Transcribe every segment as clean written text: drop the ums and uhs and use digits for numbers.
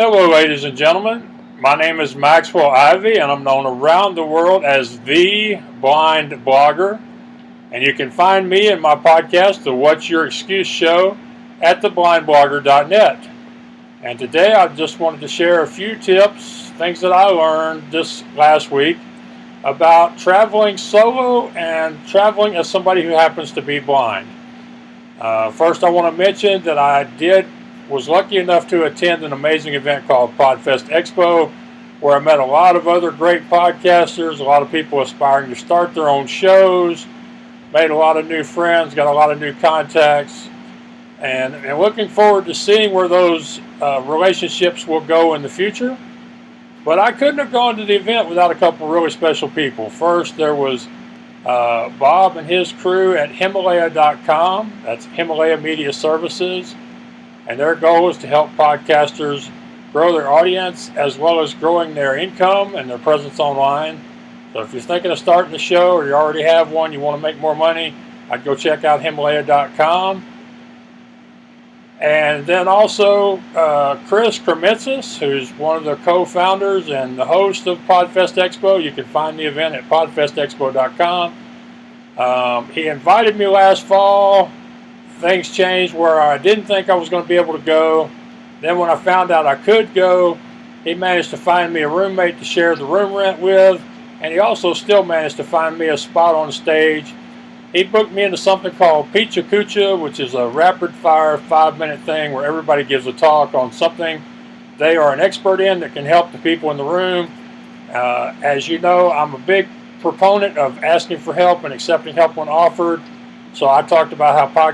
Hello, ladies and gentlemen. My name is Maxwell Ivy, and I'm known around the world as the Blind Blogger. And you can find me and my podcast, The What's Your Excuse Show, at theblindblogger.net. And today I just wanted to share a few tips, things that I learned this last week about traveling solo and traveling as somebody who happens to be blind. First, I want to mention that was lucky enough to attend an amazing event called Podfest Expo, where I met a lot of other great podcasters, a lot of people aspiring to start their own shows, made a lot of new friends, got a lot of new contacts, and looking forward to seeing where those relationships will go in the future. But I couldn't have gone to the event without a couple of really special people. First, there was Bob and his crew at Himalaya.com. That's Himalaya Media Services. And their goal is to help podcasters grow their audience as well as growing their income and their presence online. So if you're thinking of starting a show or you already have one, you want to make more money, I'd go check out Himalaya.com. And then also Chris Krementzis, who's one of the co-founders and the host of Podfest Expo. You can find the event at podfestexpo.com. He invited me last fall. Things changed where I didn't think I was going to be able to go. Then when I found out I could go, he managed to find me a roommate to share the room rent with, and he also still managed to find me a spot on stage. He booked me into something called Pizza Kucha, which is a rapid-fire 5-minute thing where everybody gives a talk on something they are an expert in that can help the people in the room. As you know, I'm a big proponent of asking for help and accepting help when offered. So I talked about how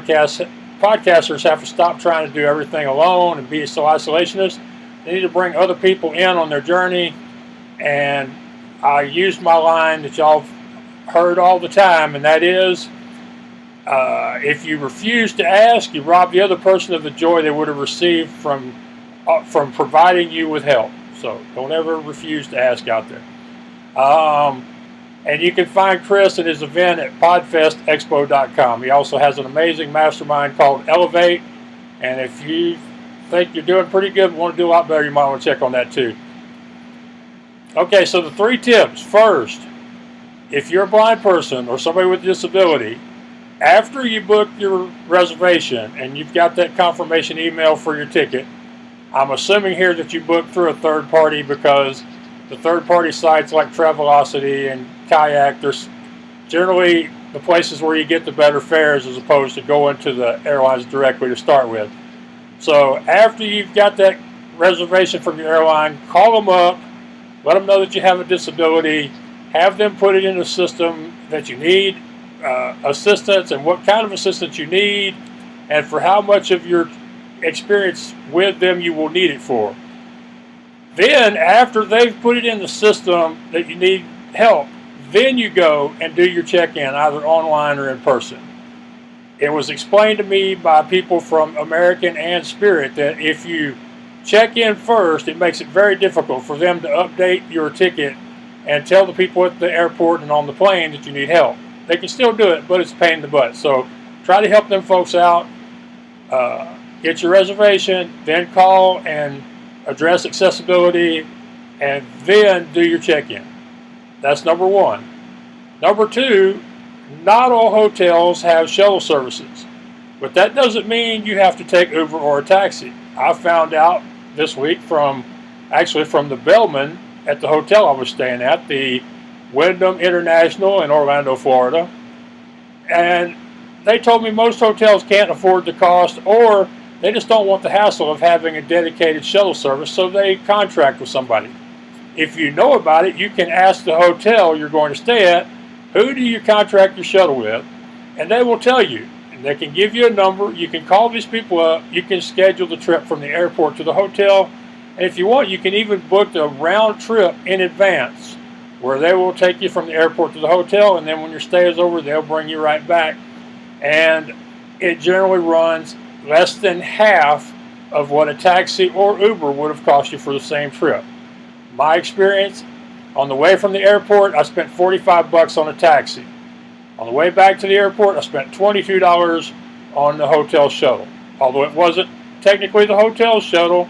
podcasters have to stop trying to do everything alone and be so isolationist. They need to bring other people in on their journey. And I used my line that y'all heard all the time, and that is, if you refuse to ask, you rob the other person of the joy they would have received from providing you with help. So don't ever refuse to ask out there. And you can find Chris at his event at podfestexpo.com. He also has an amazing mastermind called Elevate. And if you think you're doing pretty good but want to do a lot better, you might want to check on that too. Okay, so the 3 tips. First, if you're a blind person or somebody with a disability, after you book your reservation and you've got that confirmation email for your ticket, I'm assuming here that you booked through a third party, because the third-party sites like Travelocity and Kayak, there's generally the places where you get the better fares as opposed to going to the airlines directly to start with. So after you've got that reservation from your airline, call them up, let them know that you have a disability, have them put it in the system that you need assistance and what kind of assistance you need and for how much of your experience with them you will need it for. Then, after they've put it in the system that you need help, then you go and do your check-in, either online or in person. It was explained to me by people from American and Spirit that if you check in first, it makes it very difficult for them to update your ticket and tell the people at the airport and on the plane that you need help. They can still do it, but it's a pain in the butt. So try to help them folks out. Get your reservation, then call and address accessibility, and then do your check-in. That's number 1. Number 2, not all hotels have shuttle services, but that doesn't mean you have to take Uber or a taxi. I found out this week from the bellman at the hotel I was staying at, the Wyndham International in Orlando, Florida, and they told me most hotels can't afford the cost, or they just don't want the hassle of having a dedicated shuttle service, so they contract with somebody. If you know about it, you can ask the hotel you're going to stay at, who do you contract your shuttle with, and they will tell you. And they can give you a number. You can call these people up. You can schedule the trip from the airport to the hotel. And if you want, you can even book the round trip in advance, where they will take you from the airport to the hotel, and then when your stay is over, they'll bring you right back. And it generally runs less than half of what a taxi or Uber would have cost you for the same trip. My experience, on the way from the airport, I spent $45 on a taxi. On the way back to the airport, I spent $22 on the hotel shuttle. Although it wasn't technically the hotel shuttle,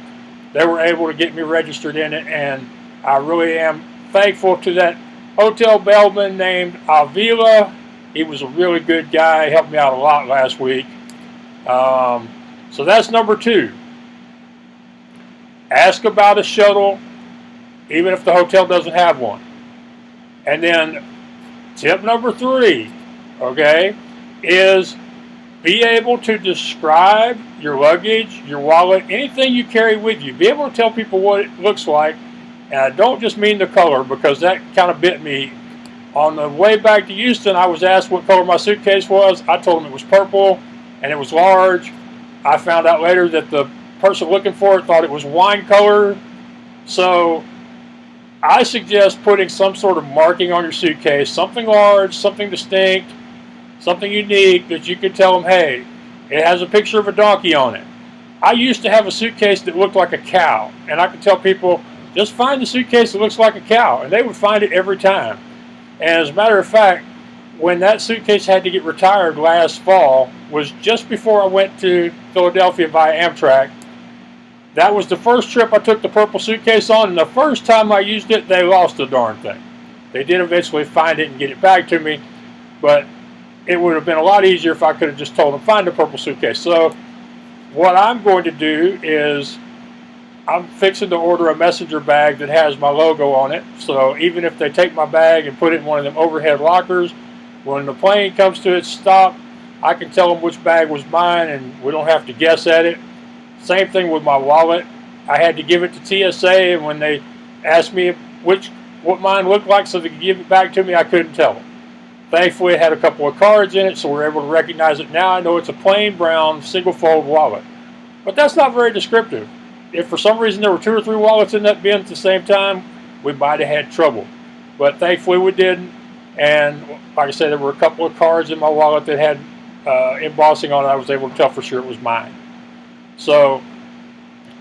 they were able to get me registered in it, and I really am thankful to that hotel bellman named Avila. He was a really good guy. He helped me out a lot last week. So that's number 2. Ask about a shuttle, even if the hotel doesn't have one. And then tip number 3, okay, is be able to describe your luggage, your wallet, anything you carry with you. Be able to tell people what it looks like. And I don't just mean the color, because that kind of bit me. On the way back to Houston, I was asked what color my suitcase was. I told them it was purple, and it was large. I found out later that the person looking for it thought it was wine color. So I suggest putting some sort of marking on your suitcase, something large, something distinct, something unique that you could tell them, hey, it has a picture of a donkey on it. I used to have a suitcase that looked like a cow, and I could tell people, just find the suitcase that looks like a cow, and they would find it every time. And as a matter of fact, when that suitcase had to get retired last fall was just before I went to Philadelphia via Amtrak. That was the first trip I took the purple suitcase on, and the first time I used it, they lost the darn thing. They did eventually find it and get it back to me, but it would have been a lot easier if I could have just told them, find the purple suitcase. So what I'm going to do is I'm fixing to order a messenger bag that has my logo on it. So even if they take my bag and put it in one of them overhead lockers, when the plane comes to its stop, I can tell them which bag was mine, and we don't have to guess at it. Same thing with my wallet. I had to give it to TSA, and when they asked me what mine looked like so they could give it back to me, I couldn't tell them. Thankfully, it had a couple of cards in it, so we're able to recognize it. Now I know it's a plain brown single-fold wallet. But that's not very descriptive. If for some reason there were 2 or 3 wallets in that bin at the same time, we might have had trouble. But thankfully we didn't. And like I said, there were a couple of cards in my wallet that had embossing on it. I was able to tell for sure it was mine. So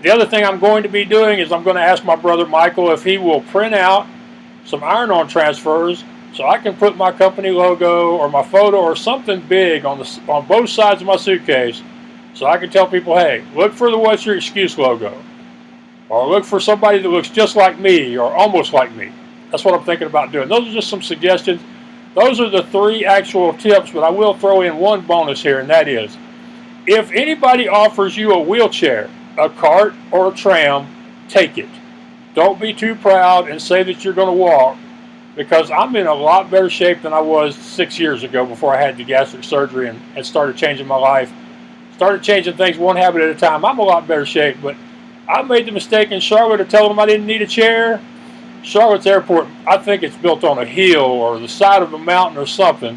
the other thing I'm going to be doing is I'm going to ask my brother Michael if he will print out some iron-on transfers so I can put my company logo or my photo or something big on both sides of my suitcase, so I can tell people, hey, look for the What's Your Excuse logo, or look for somebody that looks just like me or almost like me. That's what I'm thinking about doing. Those are just some suggestions. Those are the 3 actual tips, but I will throw in one bonus here, and that is, if anybody offers you a wheelchair, a cart, or a tram, take it. Don't be too proud and say that you're going to walk, because I'm in a lot better shape than I was 6 years ago before I had the gastric surgery and started changing my life. Started changing things one habit at a time. I'm a lot better shape, but I made the mistake in Charlotte of telling them I didn't need a chair. Charlotte's airport, I think it's built on a hill or the side of a mountain or something.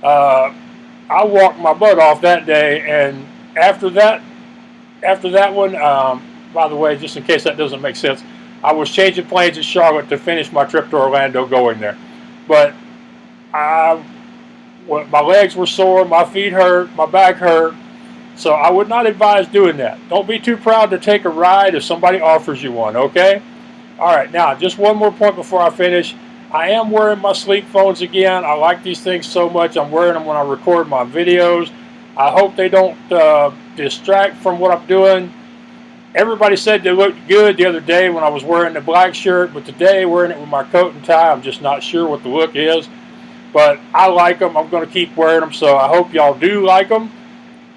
I walked my butt off that day, and after that one, by the way, just in case that doesn't make sense, I was changing planes in Charlotte to finish my trip to Orlando going there. But my legs were sore, my feet hurt, my back hurt, so I would not advise doing that. Don't be too proud to take a ride if somebody offers you one, okay? All right, now, just one more point before I finish. I am wearing my sleep phones again. I like these things so much. I'm wearing them when I record my videos. I hope they don't distract from what I'm doing. Everybody said they looked good the other day when I was wearing the black shirt, but today, wearing it with my coat and tie, I'm just not sure what the look is. But I like them. I'm going to keep wearing them, so I hope y'all do like them.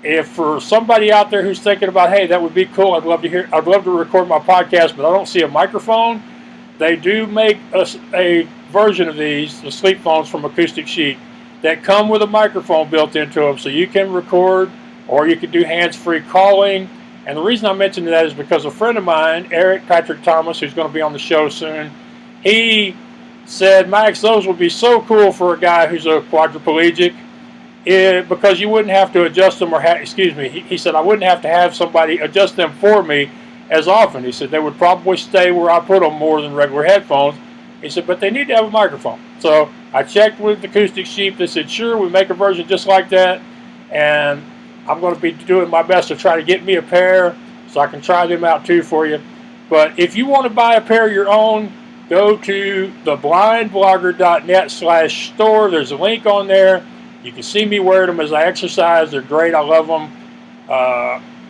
If for somebody out there who's thinking about, hey, that would be cool, I'd love to record my podcast, but I don't see a microphone, they do make a version of these, the sleep phones from Acoustic Chic, that come with a microphone built into them, so you can record or you can do hands-free calling. And the reason I mentioned that is because a friend of mine, Eric Patrick Thomas, who's going to be on the show soon, he said, Max, those would be so cool for a guy who's a quadriplegic, because you wouldn't have to adjust them, he said, I wouldn't have to have somebody adjust them for me as often. He said, they would probably stay where I put them more than regular headphones. He said, but they need to have a microphone. So I checked with Acoustic Chic. They said, sure, we make a version just like that, and I'm going to be doing my best to try to get me a pair so I can try them out too for you. But if you want to buy a pair of your own, go to theblindblogger.net/store. There's a link on there. You can see me wearing them as I exercise. They're great. I love them.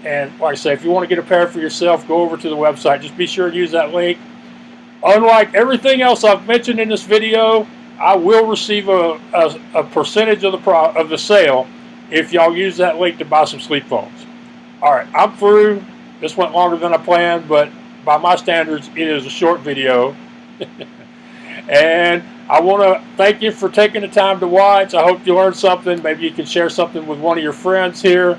And like I say, if you want to get a pair for yourself, go over to the website. Just be sure to use that link. Unlike everything else I've mentioned in this video, I will receive a percentage of the sale if y'all use that link to buy some sleep phones. All right, I'm through. This went longer than I planned, but by my standards, it is a short video. And I want to thank you for taking the time to watch. I hope you learned something. Maybe you can share something with one of your friends here.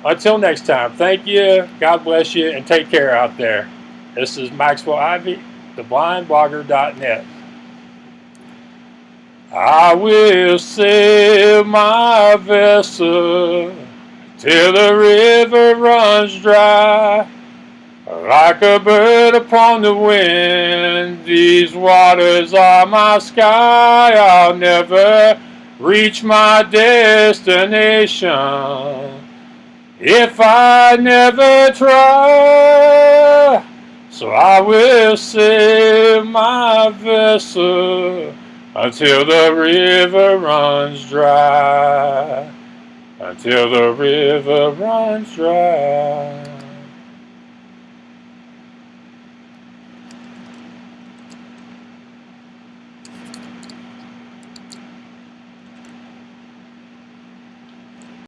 Until next time, thank you, God bless you, and take care out there. This is Maxwell Ivy, theblindblogger.net. I will sail my vessel till the river runs dry. Like a bird upon the wind, these waters are my sky. I'll never reach my destination if I never try. So I will sail my vessel until the river runs dry. Until the river runs dry.